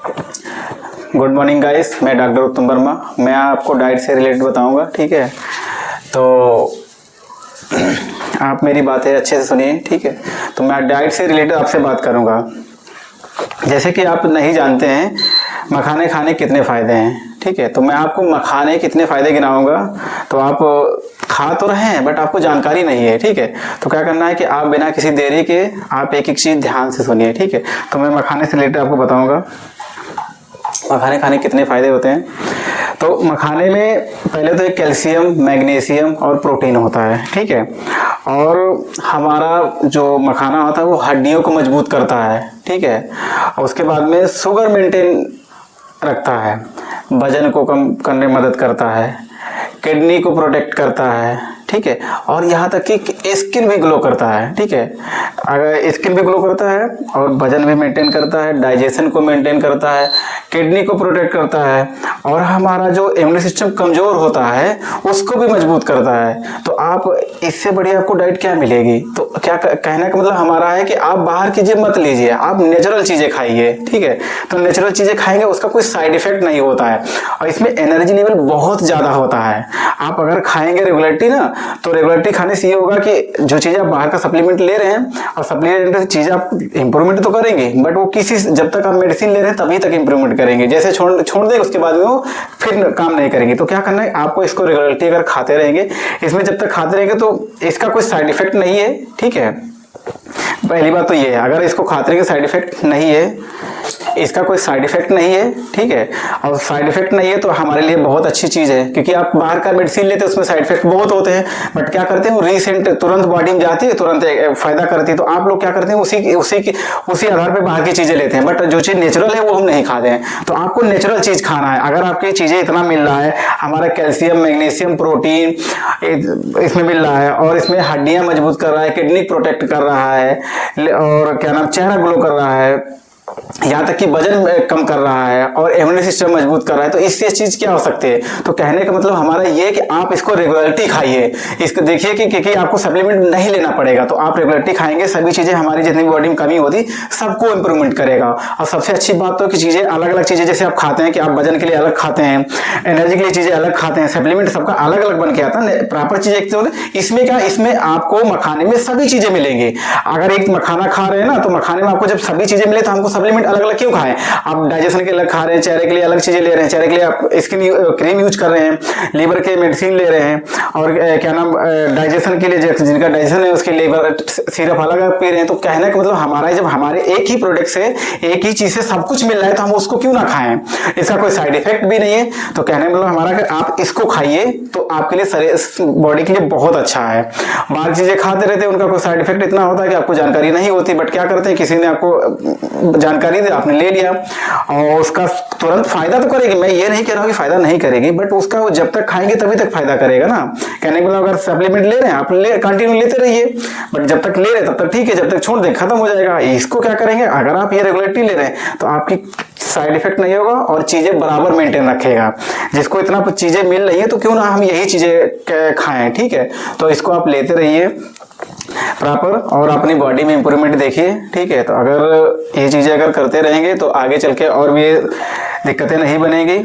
Good morning guys, मैं doctor उत्तम वर्मा। मैं आपको डाइट से रिलेटेड बताऊंगा, ठीक है। तो आप मेरी बातें अच्छे से सुनिए, ठीक है। तो मैं डाइट से रिलेटेड आपसे बात करूंगा। जैसे कि आप नहीं जानते हैं मखाने खाने कितने फ़ायदे हैं, ठीक है। तो मैं आपको मखाने कितने फ़ायदे गिनाऊंगा। तो आप खा तो रहे हैं बट आपको जानकारी नहीं है, ठीक है। तो क्या करना है कि आप बिना किसी देरी के आप एक एक चीज़ ध्यान से सुनिए, ठीक है। तो मैं मखाने से रिलेटेड आपको बताऊँगा मखाने खाने कितने फ़ायदे होते हैं। तो मखाने में पहले तो एक कैल्शियम, मैग्नीशियम और प्रोटीन होता है, ठीक है। और हमारा जो मखाना होता है वो हड्डियों को मजबूत करता है, ठीक है। और उसके बाद में शुगर मेंटेन रखता है, वजन को कम करने में मदद करता है, किडनी को प्रोटेक्ट करता है, ठीक है। और यहाँ तक कि स्किन भी ग्लो करता है, ठीक है। अगर स्किन भी ग्लो करता है और वजन भी मेंटेन करता है, डाइजेशन को मेंटेन करता है, किडनी को प्रोटेक्ट करता है और हमारा जो इम्यून सिस्टम कमज़ोर होता है उसको भी मजबूत करता है। तो आप इससे बढ़िया आपको डाइट क्या मिलेगी। तो क्या कहने का मतलब हमारा है कि आप बाहर की चीज़ें मत लीजिए, आप नेचुरल चीज़ें खाइए, ठीक है। तो नेचुरल चीज़ें खाएंगे उसका कोई साइड इफेक्ट नहीं होता है और इसमें एनर्जी लेवल बहुत ज़्यादा होता है। आप अगर खाएंगे रेगुलरली ना, तो रेगुलरली खाने से ये होगा कि जो चीज़ें आप बाहर का सप्लीमेंट ले रहे हैं और सप्लीमेंट से चीज़ें आप इंप्रूवमेंट तो करेंगे बट वो किसी जब तक आप मेडिसिन ले रहे हैं तभी तक इंप्रूवमेंट करेंगे। जैसे छोड़ देंगे उसके बाद में वो फिर काम नहीं करेंगे। तो क्या करना है आपको, इसको रेगुलरली अगर खाते रहेंगे, इसमें जब तक खाते रहेंगे तो इसका कोई साइड इफेक्ट नहीं है, ठीक है। पहली बात तो ये है, अगर इसको खाते रहेंगे साइड इफेक्ट नहीं है, इसका कोई साइड इफेक्ट नहीं है, ठीक है। और साइड इफेक्ट नहीं है तो हमारे लिए बहुत अच्छी चीज़ है, क्योंकि आप बाहर का मेडिसिन लेते हैं उसमें साइड इफेक्ट बहुत होते हैं बट क्या करते हैं वो रिसेंट तुरंत बॉडी में जाती है, तुरंत फायदा करती है। तो आप लोग क्या करते हैं उसी आधार पर बाहर की चीज़ें लेते हैं बट जो चीज़ नेचुरल है वो हम नहीं खाते हैं। तो आपको नेचुरल चीज़ खाना है। अगर आपकी चीज़ें इतना मिल रहा है, हमारा कैल्शियम, मैग्नीशियम, प्रोटीन इसमें मिल रहा है और इसमें हड्डियाँ मजबूत कर रहा है, किडनी प्रोटेक्ट कर रहा है और क्या नाम चेहरा ग्लो कर रहा है, यहाँ तक कि वजन कम कर रहा है और इम्यून सिस्टम मजबूत कर रहा है, तो इससे चीज़ क्या हो सकती है। तो कहने का मतलब हमारा ये है कि आप इसको रेगुलरली खाइए। इसको देखिए कि क्योंकि आपको सप्लीमेंट नहीं लेना पड़ेगा, तो आप रेगुलरली खाएंगे सभी चीज़ें हमारी जितनी भी बॉडी में कमी होती सबको इंप्रूवमेंट करेगा। और सबसे अच्छी बात तो कि चीज़ें अलग अलग चीज़ें जैसे आप खाते हैं कि आप वजन के लिए अलग खाते हैं, एनर्जी के लिए चीज़ें अलग खाते हैं, सप्लीमेंट सबका अलग अलग बन के आता है प्रॉपर चीज़ एक। तो इसमें क्या, इसमें आपको मखाने में सभी चीज़ें मिलेंगी। अगर एक मखाना खा रहे हैं ना तो मखाने में आपको जब सभी चीज़ें मिले तो हमको सप्लीमेंट अलग अलग क्यों खाएं। आप डाइजेशन के अलग खा रहे हैं, चेहरे के लिए अलग चीजें ले रहे हैं, चेहरे के लिए आप स्किन क्रीम यूज कर रहे हैं, लीवर के मेडिसिन ले रहे हैं और क्या नाम डाइजेशन के लिए जिनका डाइजेशन है उसके लीवर सिरप अलग अलग पी रहे हैं। तो कहने का मतलब हमारा जब हमारे एक ही प्रोडक्ट से एक ही चीज से सब कुछ मिल रहा है तो हम उसको क्यों ना खाएं। इसका कोई साइड इफेक्ट भी नहीं है। तो कहने का मतलब हमारा कि आप इसको खाइए तो आपके लिए बॉडी के लिए बहुत अच्छा है। बाहर चीजें खाते रहते हैं उनका कोई साइड इफेक्ट इतना होता है कि आपको जानकारी नहीं होती बट क्या करते हैं किसी ने आपको जानकारी दी, आपने ले लिया और उसका तुरंत फायदा तो करेगी। मैं ये नहीं कह रहा हूँ कि फायदा नहीं करेगी बट उसका वो जब तक खाएंगे तभी तक फायदा करेगा ना। कहने का मतलब अगर सप्लीमेंट ले रहे हैं आप कंटिन्यू लेते रहिए बट जब तक ले रहे हैं तब तक ठीक है, जब तक छोड़ दें खत्म हो जाएगा। इसको क्या करेंगे, अगर आप ये रेगुलरली ले रहे हैं तो आपकी साइड इफेक्ट नहीं होगा और चीजें बराबर मेंटेन रखेगा। जिसको इतना चीजें मिल रही है तो क्यों ना हम यही चीजें खाएं, ठीक है। तो इसको आप लेते रहिए प्रॉपर और अपनी बॉडी में इंप्रूवमेंट देखिए, ठीक है। तो अगर ये चीज़ें अगर करते रहेंगे तो आगे चल के और भी दिक्कतें नहीं बनेगी।